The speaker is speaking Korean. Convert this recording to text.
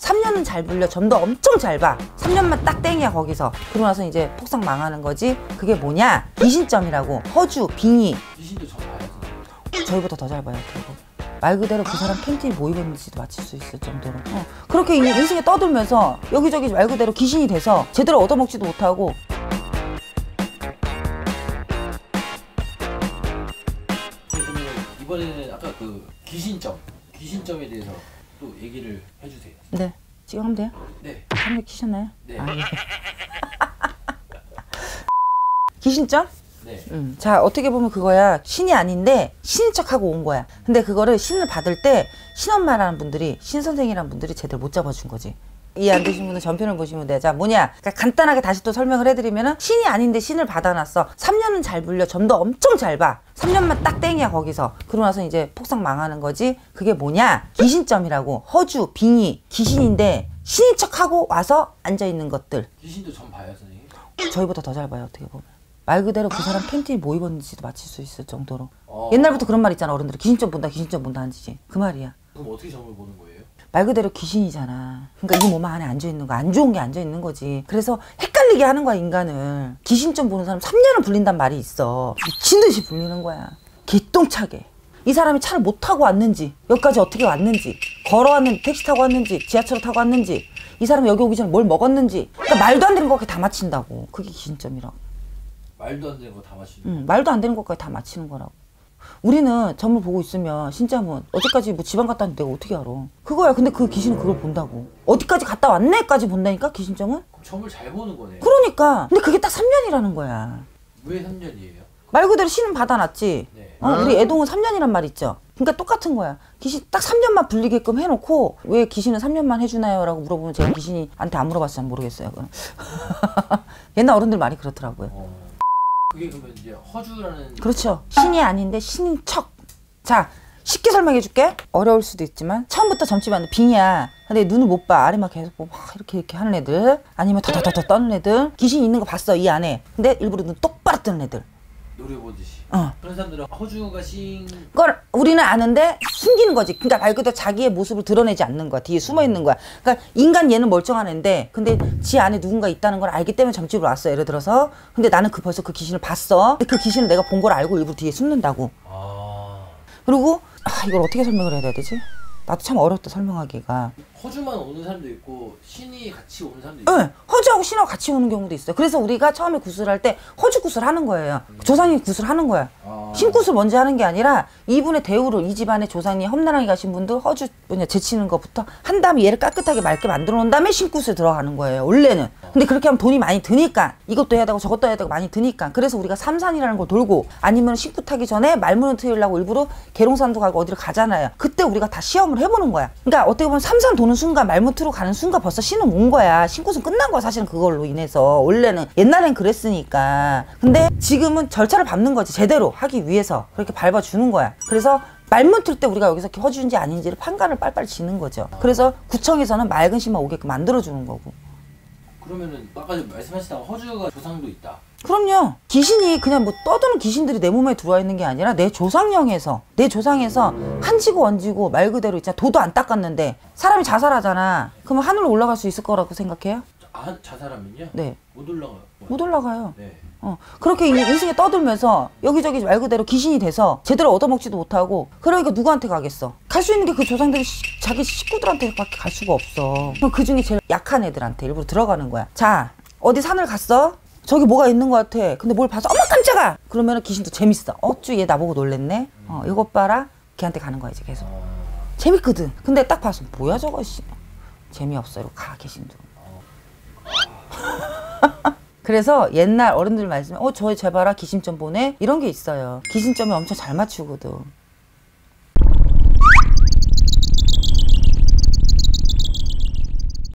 3년은 잘 불려. 점도 엄청 잘 봐. 3년만 딱 땡이야 거기서. 그러고 나서 이제 폭삭 망하는 거지. 그게 뭐냐? 귀신점이라고. 허주, 빙의. 귀신도 잘 봐요. 저희보다 더 잘 봐요. 그리고 말 그대로 그 사람 팬티에 뭐 입었는지도 맞힐 수 있을 정도로. 그렇게 인생에 떠들면서 여기저기 말 그대로 귀신이 돼서 제대로 얻어먹지도 못하고. 그러면 이번에는 아까 그 귀신점에 대해서 또 얘기를 해주세요. 네, 지금 하면 돼요? 네. 카메라 켜셨나요? 네. 아, 네. 귀신점? 네. 자, 어떻게 보면 그거야. 신이 아닌데 신인 척하고 온 거야. 근데 그거를 신을 받을 때 신엄마라는 분들이, 신선생이라는 분들이 제대로 못 잡아준 거지. 이해 안 되신 분은 전편을 보시면 돼. 자, 뭐냐? 그러니까 간단하게 다시 또 설명을 해드리면은, 신이 아닌데 신을 받아놨어. 3년은 잘 불려. 점도 엄청 잘 봐. 3년만 딱 땡이야 거기서. 그러고 나서 이제 폭삭 망하는 거지. 그게 뭐냐? 귀신점이라고. 허주, 빙의. 귀신인데 신인 척하고 와서 앉아있는 것들. 귀신도 점 봐요, 선생님? 저희보다 더 잘 봐요, 어떻게 보면. 말 그대로 그 사람 팬티에 뭐 입었는지도 맞힐 수 있을 정도로. 옛날부터 그런 말 있잖아, 어른들이. 귀신점 본다, 귀신점 본다 하지. 그 말이야. 그럼 어떻게 점을 보는 거예요? 말 그대로 귀신이잖아. 그러니까 이 몸 안에 앉아있는 거, 안 좋은 게 앉아있는 거지. 그래서 헷갈리게 하는 거야, 인간을. 귀신점 보는 사람 3년을 불린단 말이 있어. 미친 듯이 불리는 거야. 개똥차게. 이 사람이 차를 못 타고 왔는지, 여기까지 어떻게 왔는지, 걸어왔는지, 택시 타고 왔는지, 지하철을 타고 왔는지, 이 사람이 여기 오기 전에 뭘 먹었는지. 그러니까 말도 안 되는 것까지 다 맞힌다고. 그게 귀신점이라고. 말도 안 되는 거 다 맞히는 말도 안 되는 것까지 다 맞히는 거라고. 우리는 점을 보고 있으면 신점은 어제까지 뭐 지방 갔다 왔는데 내가 어떻게 알아. 그거야. 근데 그 귀신은 그걸 본다고. 어디까지 갔다 왔네까지 본다니까, 귀신점은. 그럼 점을 잘 보는 거네. 그러니까. 근데 그게 딱 3년이라는 거야. 왜 3년이에요? 말 그대로 신은 받아놨지. 네. 우리 애동은 3년이란 말 있죠. 그러니까 똑같은 거야. 귀신 딱 3년만 불리게끔 해놓고, 왜 귀신은 3년만 해주나요? 라고 물어보면 제가 귀신한테 안 물어봤어요. 모르겠어요. 그건. 옛날 어른들 말이 그렇더라고요. 그게 그러면 이제 허주라는. 그렇죠. 신이 아닌데 신인 척. 자, 쉽게 설명해 줄게. 어려울 수도 있지만, 처음부터 점집 안에 빙이야. 근데 눈을 못 봐. 아래만 계속 보고 막 이렇게 하는 애들, 아니면 더더더 떠는 애들. 귀신 있는 거 봤어, 이 안에. 근데 일부러 눈 똑바로 뜨는 애들. 노래 보듯이. 그런 사람들은 허주가 신. 그걸 우리는 아는데 숨기는 거지. 그러니까 말 그대로 자기의 모습을 드러내지 않는 거야. 뒤에 숨어 있는 거야. 그러니까 인간 얘는 멀쩡한 애인데, 근데 지 안에 누군가 있다는 걸 알기 때문에 점집으로 왔어. 예를 들어서. 근데 나는 벌써 그 귀신을 봤어. 근데 그 귀신을 내가 본 걸 알고 일부러 뒤에 숨는다고. 그리고 이걸 어떻게 설명을 해야 되지? 나도 참 어렵다, 설명하기가. 허주만 오는 사람도 있고 신이 같이 오는 사람도 있고. 네, 허주하고 신하고 같이 오는 경우도 있어요. 그래서 우리가 처음에 구슬할 때 허주 구슬 하는 거예요. 조상님 구슬 하는 거야. 신구슬 먼저 하는 게 아니라, 이분의 대우를, 이 집안의 조상님 험난하게 가신 분들 허주 제치는 것부터 한 다음에 얘를 깨끗하게 맑게 만들어 놓은 다음에 신구슬 들어가는 거예요, 원래는. 근데 그렇게 하면 돈이 많이 드니까, 이것도 해야 되고 저것도 해야 되고 많이 드니까. 그래서 우리가 삼산이라는 걸 돌고, 아니면 신구 타기 전에 말문을 트이려고 일부러 계룡산도 가고 어디를 가잖아요. 그때 우리가 다 시험을 해보는 거야. 그러니까 어떻게 보면 삼산 도는 순간, 말문 트로 가는 순간 벌써 신은 온 거야. 신구슬 끝난 거야, 사실은. 그걸로 인해서 원래는, 옛날엔 그랬으니까. 근데 지금은 절차를 밟는 거지. 제대로 하기 위해서 그렇게 밟아주는 거야. 그래서 말문 틀 때 우리가 여기서 허주인지 아닌지를 판단을 빨빨 짓는 거죠. 그래서 구청에서는 맑은 신만 오게끔 만들어주는 거고. 그러면은 아까 말씀하시다가 허주가 조상도 있다. 그럼요. 귀신이 그냥 뭐 떠드는 귀신들이 내 몸에 들어와 있는 게 아니라, 내 조상령에서, 내 조상에서 한지고 원지고 말 그대로 있잖아. 도도 안 닦았는데 사람이 자살하잖아. 그러면 하늘로 올라갈 수 있을 거라고 생각해요? 자살하면요? 네. 못 올라가요. 못 올라가요. 네. 그렇게 인생에 떠들면서 여기저기 말 그대로 귀신이 돼서 제대로 얻어먹지도 못하고, 그러니까 누구한테 가겠어? 갈 수 있는 게 그 조상들이 자기 식구들한테밖에 갈 수가 없어. 그럼 그 중에 제일 약한 애들한테 일부러 들어가는 거야. 자, 어디 산을 갔어? 저기 뭐가 있는 것 같아. 근데 뭘 봐서 어머 깜짝아! 그러면은 귀신도 재밌어. 어쭈 얘 나보고 놀랬네? 이것 봐라. 걔한테 가는 거야 이제 계속. 재밌거든. 근데 딱 봐서 뭐야 저거 씨. 재미없어. 이러고 가, 귀신도. 그래서 옛날 어른들 말씀에 저 쟤 봐라 귀신점 보네? 이런 게 있어요. 귀신점을 엄청 잘 맞추거든.